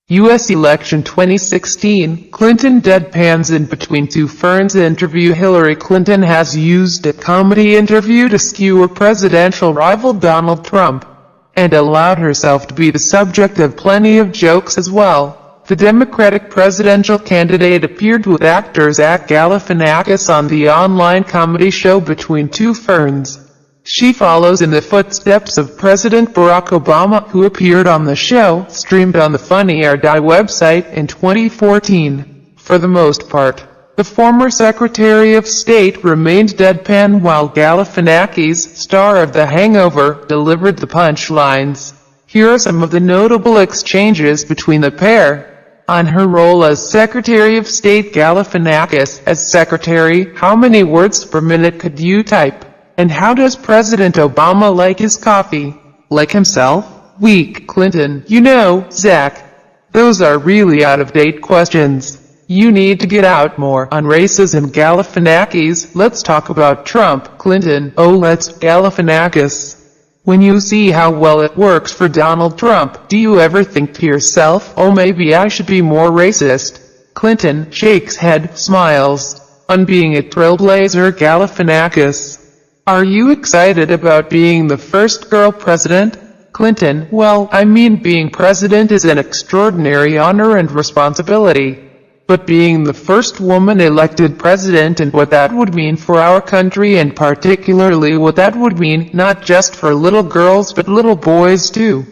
U.S. election 2016, Clinton deadpans in Between Two Ferns interview. Hillary Clinton has used a comedy interview to skewer presidential rival Donald Trump, and allowed herself to be the subject of plenty of jokes as well. The Democratic presidential candidate appeared with actor Zach Galifianakis on the online comedy show Between Two Ferns. She follows in the footsteps of President Barack Obama, who appeared on the show, streamed on the Funny or Die website in 2014. For the most part, the former Secretary of State remained deadpan while Galifianakis, star of the Hangover, delivered the punchlines. Here are some of the notable exchanges between the pair. On her role as Secretary of State, Galifianakis: as Secretary, how many words per minute could you type? And how does President Obama like his coffee? Like himself? Weak. Clinton: you know, Zach, those are really out-of-date questions. You need to get out more on racism. Galifianakis: let's talk about Trump. Clinton: oh, let's. Galifianakis: when you see how well it works for Donald Trump, do you ever think to yourself, oh, maybe I should be more racist? Clinton shakes head, smiles. On being a trailblazer. Galifianakis: are you excited about being the first girl president? Clinton: well, I mean, being president is an extraordinary honor and responsibility. But being the first woman elected president, and what that would mean for our country, and particularly what that would mean not just for little girls but little boys too,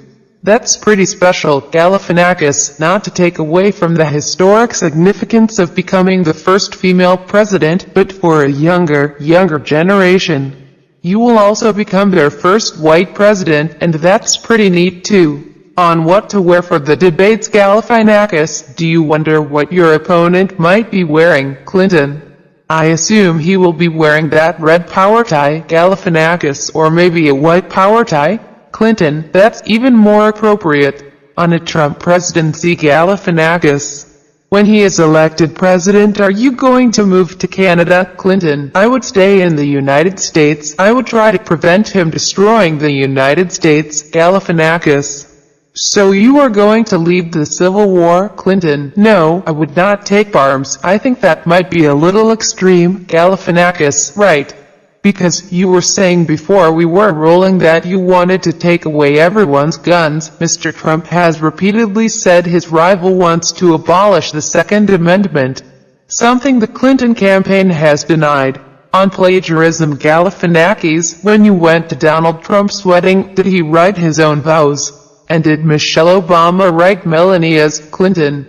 that's pretty special. Galifianakis: not to take away from the historic significance of becoming the first female president, but for a younger generation, you will also become their first white president, and that's pretty neat too. On what to wear for the debates. Galifianakis: do you wonder what your opponent might be wearing? Clinton: I assume he will be wearing that red power tie. Galifianakis: or maybe a white power tie? Clinton: that's even more appropriate on a Trump presidency. Galifianakis: when he is elected president, are you going to move to Canada? Clinton: I would stay in the United States. I would try to prevent him destroying the United States. Galifianakis: so you are going to lead the Civil War? Clinton: no, I would not take arms. I think that might be a little extreme. Galifianakis: right. Because you were saying before we were rolling that you wanted to take away everyone's guns. Mr. Trump has repeatedly said his rival wants to abolish the Second Amendment, something the Clinton campaign has denied. On plagiarism. Galifianakis: when you went to Donald Trump's wedding, did he write his own vows? And did Michelle Obama write Melania's? Clinton: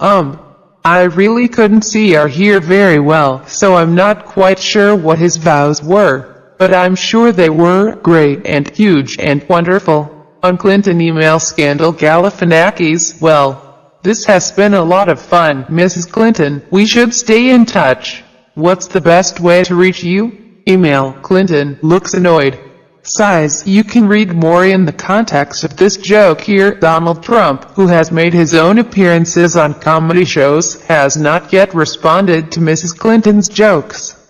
I really couldn't see or hear very well, so I'm not quite sure what his vows were. But I'm sure they were great and huge and wonderful. On Clinton email scandal. Galifianakis: well, this has been a lot of fun, Mrs. Clinton. We should stay in touch. What's the best way to reach you? Email. Clinton looks annoyed. Sighs. You can read more in the context of this joke here. Donald Trump, who has made his own appearances on comedy shows, has not yet responded to Mrs. Clinton's jokes.